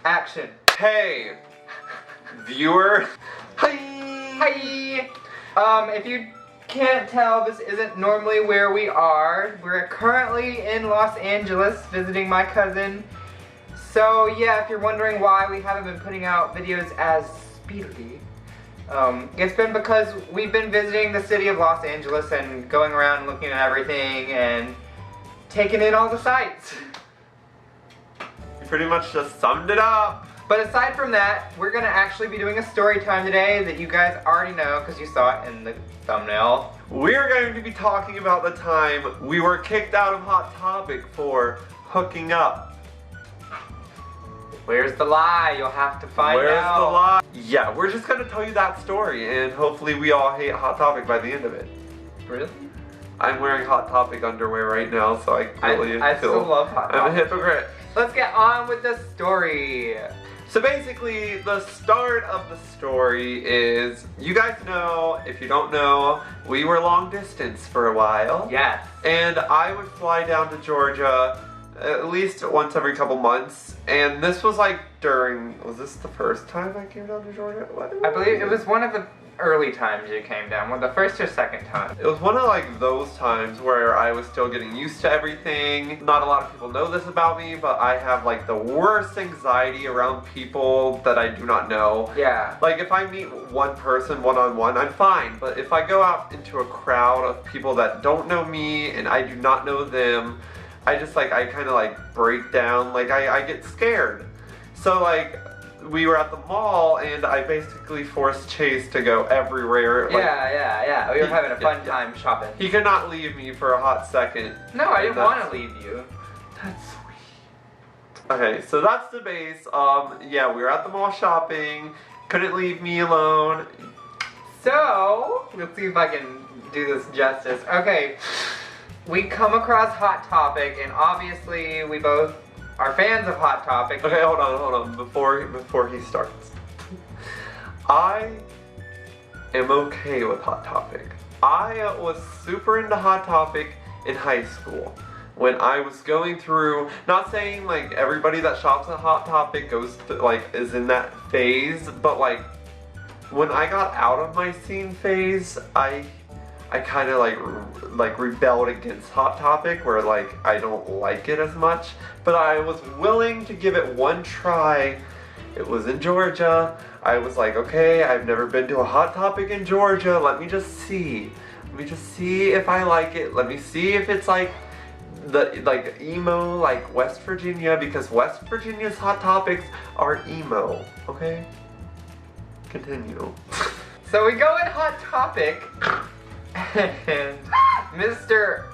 Action. Hey, viewer. Hi. Hi. If you can't tell, this isn't normally where we are. We're currently in Los Angeles visiting my cousin. So yeah, if you're wondering why we haven't been putting out videos as speedily, it's been because we've been visiting the city of Los Angeles and going around looking at everything and taking in all the sights. You pretty much just summed it up. But aside from that, we're going to actually be doing a story time today that you guys already know because you saw it in the thumbnail. We're going to be talking about the time we were kicked out of Hot Topic for hooking up. Where's the lie? You'll have to find out. Where's the lie? Yeah, we're just going to tell you that story and hopefully we all hate Hot Topic by the end of it. Really? I'm wearing Hot Topic underwear right now, so I really I still love Hot Topic. I'm a hypocrite. Let's get on with the story. So basically, the start of the story is, you guys know, if you don't know, we were long distance for a while. Yes. And I would fly down to Georgia at least once every couple months. And this was like was this the first time I came down to Georgia? I believe it was one of the early times you came down, the first or second time. It was one of like those times where I was still getting used to everything. Not a lot of people know this about me, but I have like the worst anxiety around people that I do not know. Yeah. Like if I meet one person one-on-one, I'm fine. But if I go out into a crowd of people that don't know me and I do not know them, I just like, I kind of like break down, like I get scared. So like, we were at the mall and I basically forced Chase to go everywhere. Like, yeah. We were having a fun time shopping. He could not leave me for a hot second. No, I didn't want to leave you. That's sweet. Okay, so that's the base. Yeah, we were at the mall shopping. Couldn't leave me alone. So, let's see if I can do this justice. Okay, we come across Hot Topic and obviously we both are fans of Hot Topic. Okay, hold on. Before he starts. I am okay with Hot Topic. I was super into Hot Topic in high school. When I was going through, not saying like everybody that shops at Hot Topic goes to, like, is in that phase, but like, when I got out of my scene phase, I kind of like rebelled against Hot Topic, where like I don't like it as much, but I was willing to give it one try. It was in Georgia. I was like, okay, I've never been to a Hot Topic in Georgia. Let me just see if I like it. Let me see if it's like the emo like West Virginia, because West Virginia's Hot Topics are emo. Okay, continue. So we go in Hot Topic. And Mr.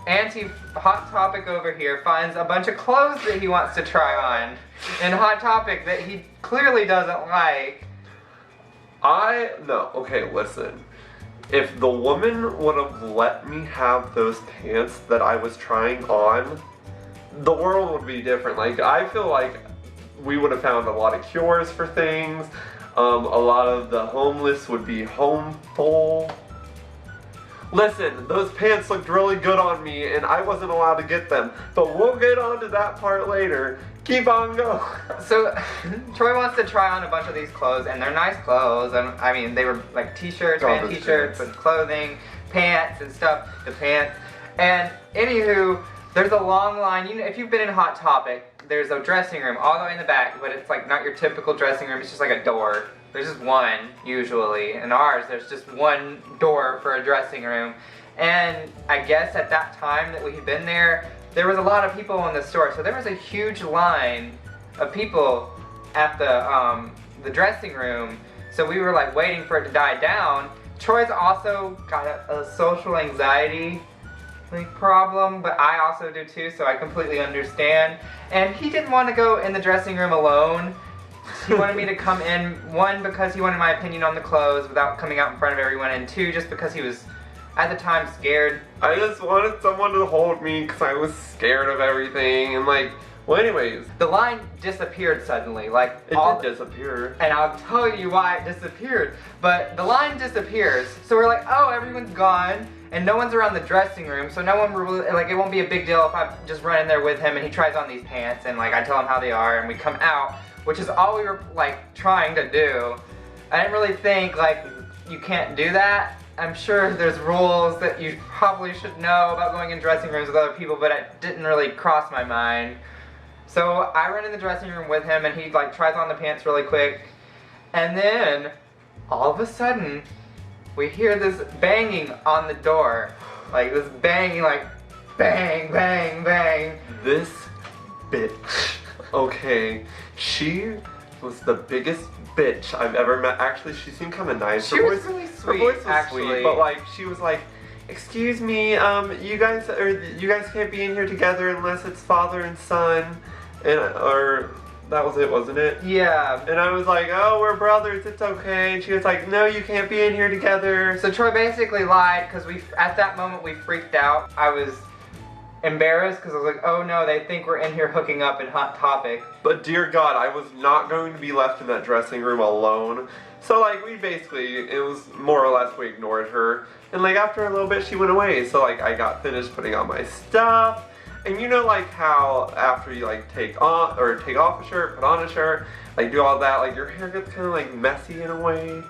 Anti-Hot Topic over here finds a bunch of clothes that he wants to try on in Hot Topic that he clearly doesn't like. No, okay, listen. If the woman would have let me have those pants that I was trying on, the world would be different. Like, I feel like we would have found a lot of cures for things. A lot of the homeless would be homeful. Listen, those pants looked really good on me and I wasn't allowed to get them, but we'll get on to that part later. Keep on going. So, Troy wants to try on a bunch of these clothes, and they're nice clothes, and I mean, they were like t-shirts, band t-shirts, with clothing, pants and stuff, the pants, and anywho, there's a long line. You know, if you've been in Hot Topic, there's a dressing room all the way in the back, but it's like not your typical dressing room, it's just like a door. There's just one, usually. In ours, there's just one door for a dressing room. And I guess at that time that we had been there, there was a lot of people in the store. So there was a huge line of people at the dressing room. So we were like waiting for it to die down. Troy's also got a social anxiety problem, but I also do too, so I completely understand. And he didn't want to go in the dressing room alone. He wanted me to come in, one, because he wanted my opinion on the clothes without coming out in front of everyone, and two, just because he was, at the time, scared. I just wanted someone to hold me because I was scared of everything, and like, well anyways. The line disappeared suddenly, like it did disappear. And I'll tell you why it disappeared, but the line disappears, so we're like, oh, everyone's gone, and no one's around the dressing room, so no one really, like, it won't be a big deal if I just run in there with him and he tries on these pants, and like, I tell him how they are, and we come out. which is all we were like trying to do. I didn't really think like you can't do that. I'm sure there's rules that you probably should know about going in dressing rooms with other people, but it didn't really cross my mind. So I run in the dressing room with him, and he like tries on the pants really quick, and then all of a sudden we hear this banging on the door, like this banging, like bang, bang, bang. This bitch, okay, she was the biggest bitch I've ever met. Actually, she seemed kind of nice. She was really sweet, her voice was actually. Sweet, but like she was like, "Excuse me, you guys can't be in here together unless it's father and son," or that was it, wasn't it? Yeah. And I was like, "Oh, we're brothers. It's okay." And she was like, "No, you can't be in here together." So Troy basically lied because at that moment we freaked out. I was embarrassed because I was like, oh no, they think we're in here hooking up in Hot Topic. But dear God, I was not going to be left in that dressing room alone. So like it was more or less we ignored her. And like after a little bit she went away. So like I got finished putting on my stuff. And you know like how after you like take off a shirt, put on a shirt, like do all that, like your hair gets kind of like messy in a way.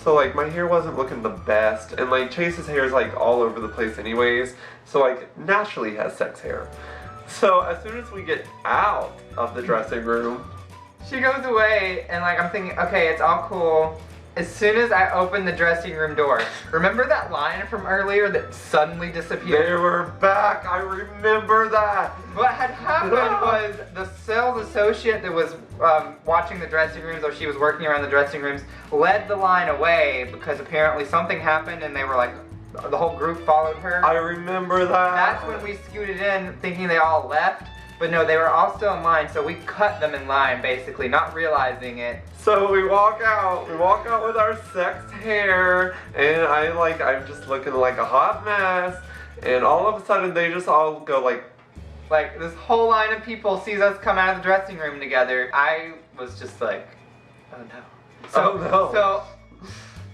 So like my hair wasn't looking the best, and like Chase's hair is like all over the place anyways, so like naturally he has sex hair. So as soon as we get out of the dressing room, she goes away, and like I'm thinking, okay, it's all cool. As soon as I open the dressing room door, remember that line from earlier that suddenly disappeared? they were back. I remember that. What had happened was the sales associate that was watching the dressing rooms, or she was working around the dressing rooms, led the line away because apparently something happened and they were like, the whole group followed her. I remember that. That's when we scooted in thinking they all left, but no, they were all still in line, so we cut them in line basically, not realizing it. So we walk out with our sex hair, and I'm just looking like a hot mess, and all of a sudden they just all go like this whole line of people sees us come out of the dressing room together. I was just like, oh no. So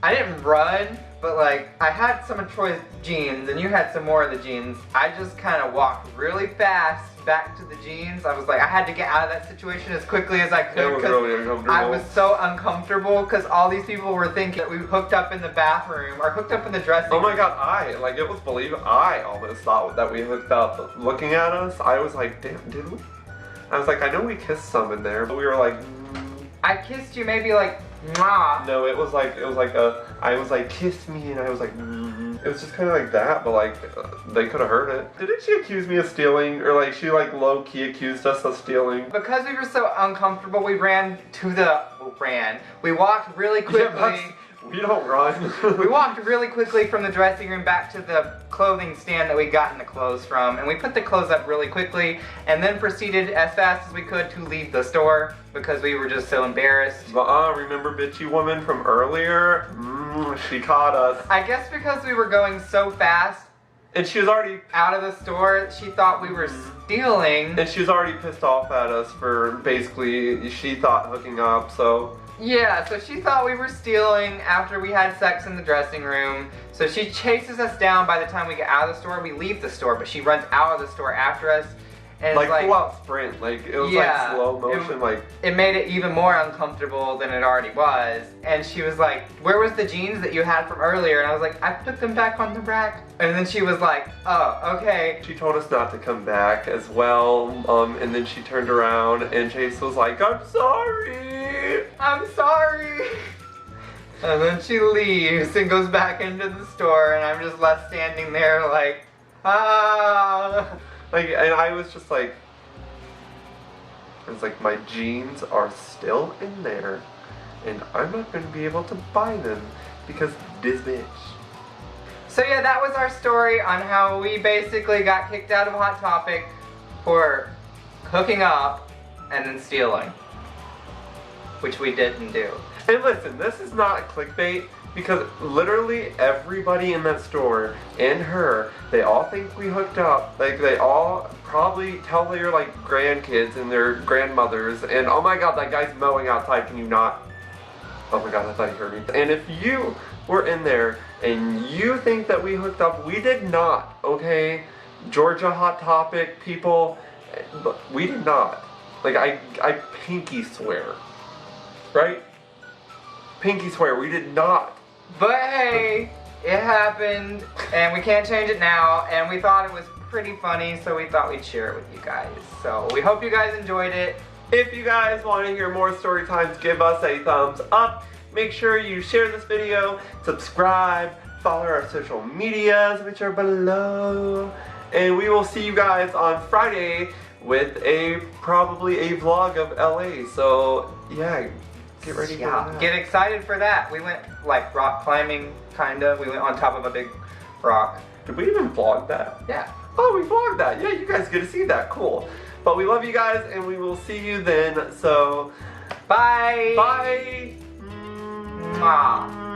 I didn't run, but like I had some of Troy's jeans and you had some more of the jeans. I just kind of walked really fast back to the jeans. I was like, I had to get out of that situation as quickly as I could. It was really uncomfortable. I was so uncomfortable because all these people were thinking that we hooked up in the bathroom or hooked up in the dressing room. Oh my God, it was believable. I almost thought that we hooked up. Looking at us, I was like, damn, did we? I was like, I know we kissed some in there, but we were like, I kissed you maybe like, mwah. No, I was like, kiss me, and I was like, It was just kind of like that, but like, they could have heard it. Didn't she accuse me of stealing? Or like, she like low-key accused us of stealing? Because we were so uncomfortable, we walked really quickly. Yeah, we don't run. We walked really quickly from the dressing room back to the clothing stand that we gotten the clothes from, and we put the clothes up really quickly, and then proceeded as fast as we could to leave the store because we were just so embarrassed. But remember bitchy woman from earlier? She caught us. I guess because we were going so fast, and she was already out of the store, she thought we were stealing. And she was already pissed off at us for basically, she thought hooking up, so. Yeah, so she thought we were stealing after we had sex in the dressing room. So she chases us down by the time we get out of the store. We leave the store, but she runs out of the store after us. And like full out sprint, like it was like slow motion, it made it even more uncomfortable than it already was. And she was like, where was the jeans that you had from earlier? And I was like, I put them back on the rack. And then she was like, oh, okay. She told us not to come back as well, and then she turned around and Chase was like, I'm sorry. I'm sorry. And then she leaves and goes back into the store, and I'm just left standing there like, ah. And I was just like, my jeans are still in there, and I'm not going to be able to buy them because this bitch. So yeah, that was our story on how we basically got kicked out of Hot Topic for hooking up and then stealing, which we didn't do. And listen, this is not clickbait. Because literally everybody in that store and her, they all think we hooked up. Like they all probably tell their like grandkids and their grandmothers, and oh my God, that guy's mowing outside, can you not? Oh my God, I thought he heard me. And if you were in there and you think that we hooked up, we did not, okay? Georgia Hot Topic people, we did not. Like I pinky swear. Right? Pinky swear, we did not. But hey, it happened, and we can't change it now, and we thought it was pretty funny, so we thought we'd share it with you guys. So we hope you guys enjoyed it. If you guys want to hear more story times, give us a thumbs up. Make sure you share this video, subscribe, follow our social medias, which are below. And we will see you guys on Friday with probably a vlog of LA. So yeah, get ready for that. Get excited for that. We went like rock climbing, kind of. We went on top of a big rock. Did we even vlog that? Yeah. Oh, we vlogged that. Yeah, you guys get to see that. Cool. But we love you guys, and we will see you then. So, bye. bye. Mwah.